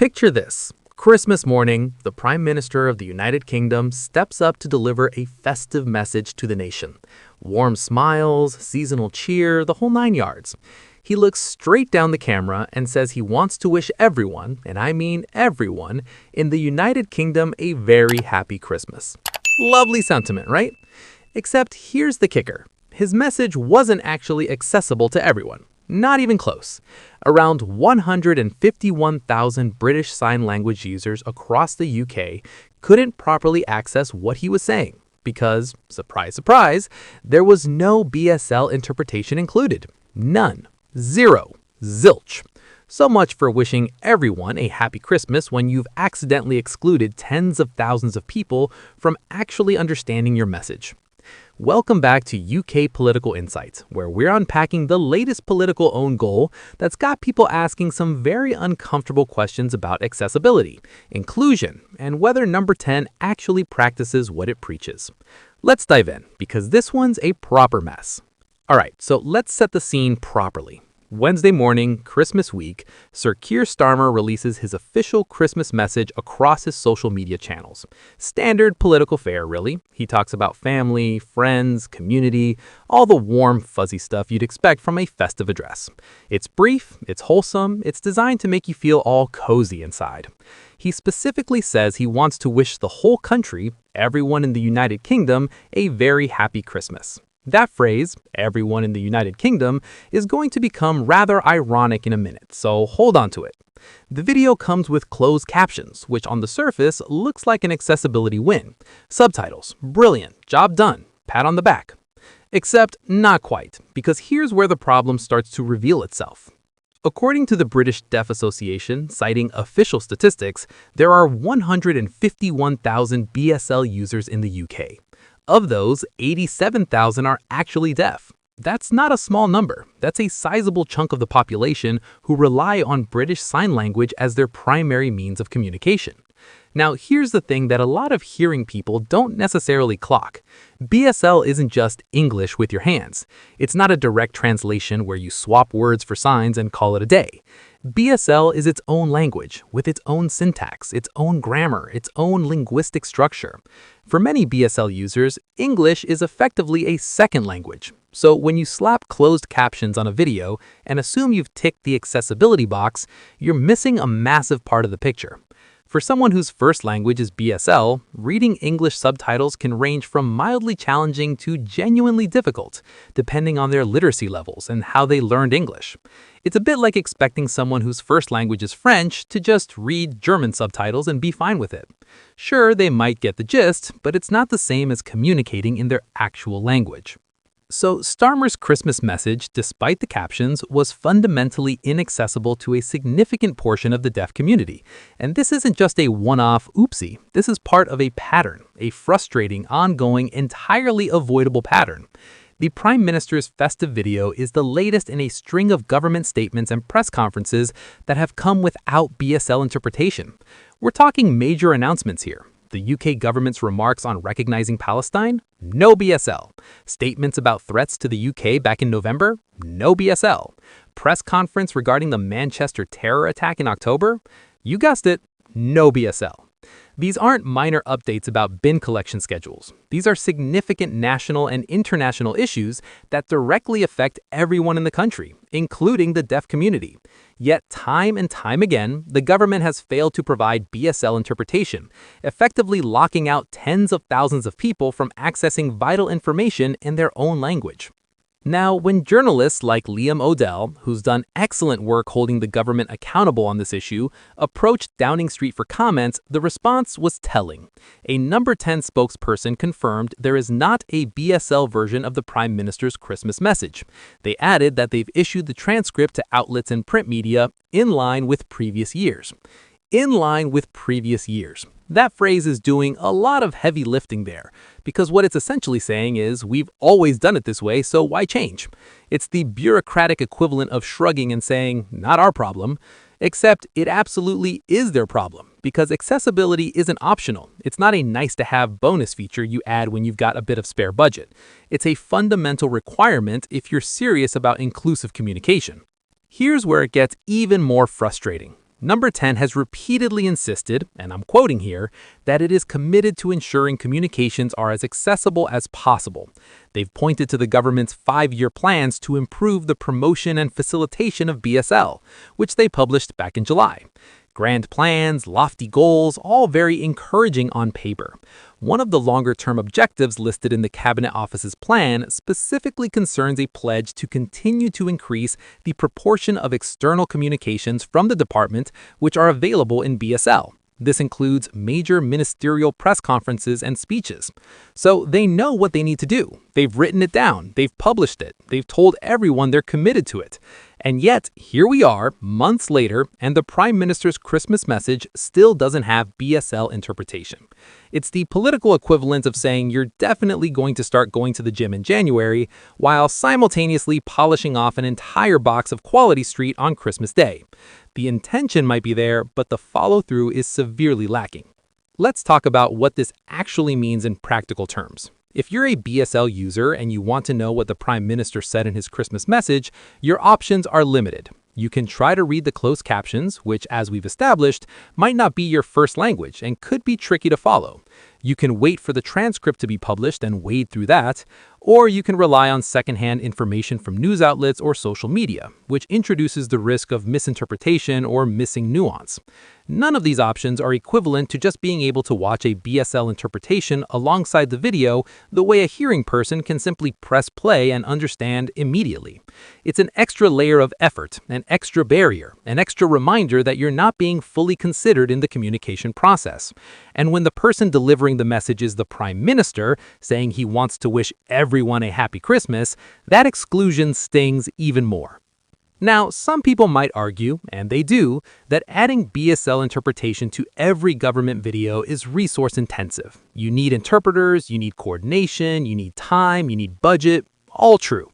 Picture this. Christmas morning, the Prime Minister of the United Kingdom steps up to deliver a festive message to the nation. Warm smiles, seasonal cheer, the whole 9 yards. He looks straight down the camera and says he wants to wish everyone, and I mean everyone, in the United Kingdom a very happy Christmas. Lovely sentiment, right? Except here's the kicker. His message wasn't actually accessible to everyone. Not even close. Around 151,000 British Sign Language users across the UK couldn't properly access what he was saying because, surprise, surprise, there was no BSL interpretation included. None. Zero. Zilch. So much for wishing everyone a happy Christmas when you've accidentally excluded tens of thousands of people from actually understanding your message. Welcome back to UK Political Insights, where we're unpacking the latest political own goal that's got people asking some very uncomfortable questions about accessibility, inclusion, and whether Number 10 actually practices what it preaches. Let's dive in, because this one's a proper mess. Alright, so let's set the scene properly. Wednesday morning, Christmas week, Sir Keir Starmer releases his official Christmas message across his social media channels. Standard political fare, really. He talks about family, friends, community, all the warm, fuzzy stuff you'd expect from a festive address. It's brief, it's wholesome, it's designed to make you feel all cozy inside. He specifically says he wants to wish the whole country, everyone in the United Kingdom, a very happy Christmas. That phrase, everyone in the United Kingdom, is going to become rather ironic in a minute, so hold on to it. The video comes with closed captions, which on the surface looks like an accessibility win. Subtitles, brilliant, job done, pat on the back. Except not quite, because here's where the problem starts to reveal itself. According to the British Deaf Association, citing official statistics, there are 151,000 BSL users in the UK. Of those, 87,000 are actually deaf. That's not a small number. That's a sizable chunk of the population who rely on British Sign Language as their primary means of communication. Now, here's the thing that a lot of hearing people don't necessarily clock. BSL isn't just English with your hands. It's not a direct translation where you swap words for signs and call it a day. BSL is its own language, with its own syntax, its own grammar, its own linguistic structure. For many BSL users, English is effectively a second language. So when you slap closed captions on a video and assume you've ticked the accessibility box, you're missing a massive part of the picture. For someone whose first language is BSL, reading English subtitles can range from mildly challenging to genuinely difficult, depending on their literacy levels and how they learned English. It's a bit like expecting someone whose first language is French to just read German subtitles and be fine with it. Sure, they might get the gist, but it's not the same as communicating in their actual language. So Starmer's Christmas message, despite the captions, was fundamentally inaccessible to a significant portion of the deaf community. And this isn't just a one-off oopsie. This is part of a pattern, a frustrating, ongoing, entirely avoidable pattern. The Prime Minister's festive video is the latest in a string of government statements and press conferences that have come without BSL interpretation. We're talking major announcements here. The UK government's remarks on recognizing Palestine? No BSL. Statements about threats to the UK back in November? No BSL. Press conference regarding the Manchester terror attack in October? You guessed it, no BSL. These aren't minor updates about bin collection schedules. These are significant national and international issues that directly affect everyone in the country, including the deaf community. Yet time and time again, the government has failed to provide BSL interpretation, effectively locking out tens of thousands of people from accessing vital information in their own language. Now, when journalists like Liam O'Dell, who's done excellent work holding the government accountable on this issue, approached Downing Street for comments, the response was telling. A Number 10 spokesperson confirmed there is not a BSL version of the Prime Minister's Christmas message. They added that they've issued the transcript to outlets and print media in line with previous years. In line with previous years. That phrase is doing a lot of heavy lifting there, because what it's essentially saying is we've always done it this way, so why change? It's the bureaucratic equivalent of shrugging and saying, not our problem, except it absolutely is their problem, because accessibility isn't optional. It's not a nice-to-have bonus feature you add when you've got a bit of spare budget. It's a fundamental requirement if you're serious about inclusive communication. Here's where it gets even more frustrating. Number 10 has repeatedly insisted, and I'm quoting here, that it is committed to ensuring communications are as accessible as possible. They've pointed to the government's 5-year plans to improve the promotion and facilitation of BSL, which they published back in July. Grand plans, lofty goals, all very encouraging on paper. One of the longer-term objectives listed in the Cabinet Office's plan specifically concerns a pledge to continue to increase the proportion of external communications from the department which are available in BSL. This includes major ministerial press conferences and speeches. So they know what they need to do. They've written it down. They've published it. They've told everyone they're committed to it. And yet, here we are, months later, and the Prime Minister's Christmas message still doesn't have BSL interpretation. It's the political equivalent of saying you're definitely going to start going to the gym in January, while simultaneously polishing off an entire box of Quality Street on Christmas Day. The intention might be there, but the follow-through is severely lacking. Let's talk about what this actually means in practical terms. If you're a BSL user and you want to know what the Prime Minister said in his Christmas message, your options are limited. You can try to read the closed captions, which, as we've established, might not be your first language and could be tricky to follow. You can wait for the transcript to be published and wade through that, or you can rely on secondhand information from news outlets or social media, which introduces the risk of misinterpretation or missing nuance. None of these options are equivalent to just being able to watch a BSL interpretation alongside the video the way a hearing person can simply press play and understand immediately. It's an extra layer of effort, an extra barrier, an extra reminder that you're not being fully considered in the communication process. And when the person delivering the message is the Prime Minister, saying he wants to wish everyone a happy Christmas, that exclusion stings even more. Now, some people might argue, and they do, that adding BSL interpretation to every government video is resource intensive. You need interpreters, you need coordination, you need time, you need budget, all true.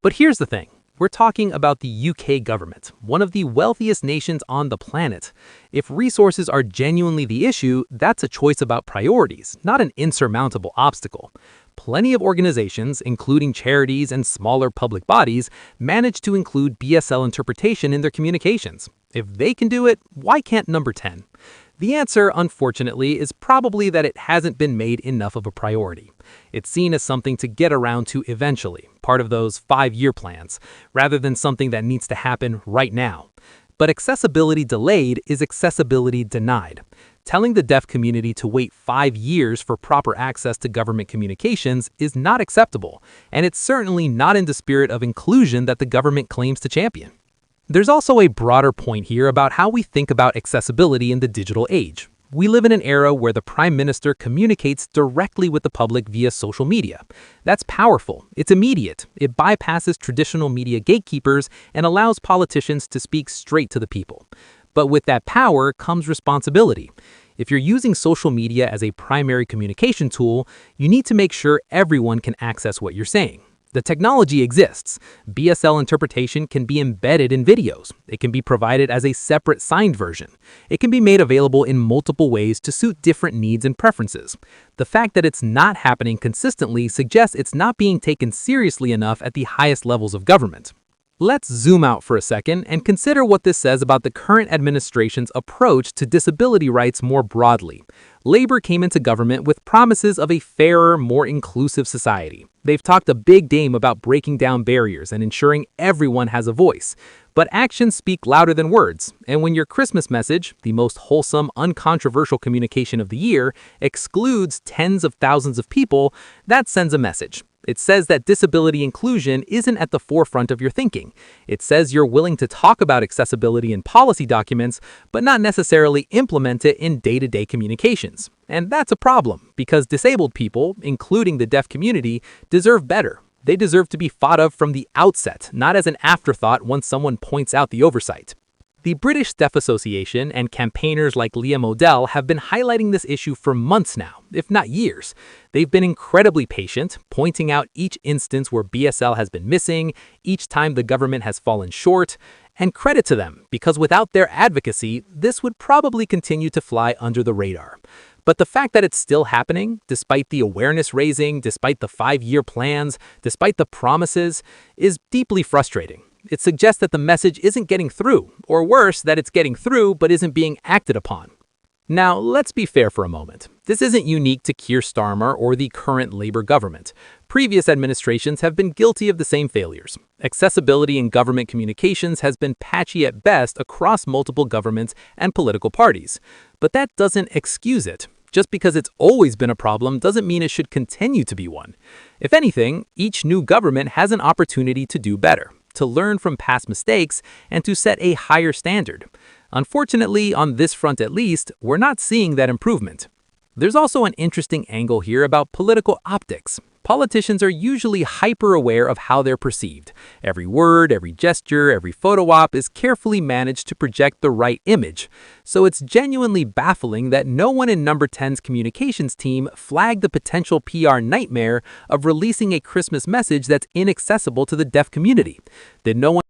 But here's the thing. We're talking about the UK government, one of the wealthiest nations on the planet. If resources are genuinely the issue, that's a choice about priorities, not an insurmountable obstacle. Plenty of organizations, including charities and smaller public bodies, manage to include BSL interpretation in their communications. If they can do it, why can't number 10? The answer, unfortunately, is probably that it hasn't been made enough of a priority. It's seen as something to get around to eventually, part of those 5-year plans, rather than something that needs to happen right now. But accessibility delayed is accessibility denied. Telling the deaf community to wait 5 years for proper access to government communications is not acceptable, and it's certainly not in the spirit of inclusion that the government claims to champion. There's also a broader point here about how we think about accessibility in the digital age. We live in an era where the Prime Minister communicates directly with the public via social media. That's powerful, it's immediate, it bypasses traditional media gatekeepers and allows politicians to speak straight to the people. But with that power comes responsibility. If you're using social media as a primary communication tool, you need to make sure everyone can access what you're saying. The technology exists. BSL interpretation can be embedded in videos. It can be provided as a separate signed version. It can be made available in multiple ways to suit different needs and preferences. The fact that it's not happening consistently suggests it's not being taken seriously enough at the highest levels of government. Let's zoom out for a second and consider what this says about the current administration's approach to disability rights more broadly. Labor came into government with promises of a fairer, more inclusive society. They've talked a big game about breaking down barriers and ensuring everyone has a voice. But actions speak louder than words, and when your Christmas message, the most wholesome, uncontroversial communication of the year, excludes tens of thousands of people, that sends a message. It says that disability inclusion isn't at the forefront of your thinking. It says you're willing to talk about accessibility in policy documents, but not necessarily implement it in day-to-day communications. And that's a problem, because disabled people, including the deaf community, deserve better. They deserve to be thought of from the outset, not as an afterthought once someone points out the oversight. The British Deaf Association and campaigners like Liam O'Dell have been highlighting this issue for months now, if not years. They've been incredibly patient, pointing out each instance where BSL has been missing, each time the government has fallen short, and credit to them, because without their advocacy, this would probably continue to fly under the radar. But the fact that it's still happening, despite the awareness raising, despite the 5-year plans, despite the promises, is deeply frustrating. It suggests that the message isn't getting through, or worse, that it's getting through but isn't being acted upon. Now, let's be fair for a moment. This isn't unique to Keir Starmer or the current Labour government. Previous administrations have been guilty of the same failures. Accessibility in government communications has been patchy at best across multiple governments and political parties. But that doesn't excuse it. Just because it's always been a problem doesn't mean it should continue to be one. If anything, each new government has an opportunity to do better, to learn from past mistakes, and to set a higher standard. Unfortunately, on this front at least, we're not seeing that improvement. There's also an interesting angle here about political optics. Politicians are usually hyper-aware of how they're perceived. Every word, every gesture, every photo op is carefully managed to project the right image. So it's genuinely baffling that no one in Number 10's communications team flagged the potential PR nightmare of releasing a Christmas message that's inaccessible to the deaf community. Did no one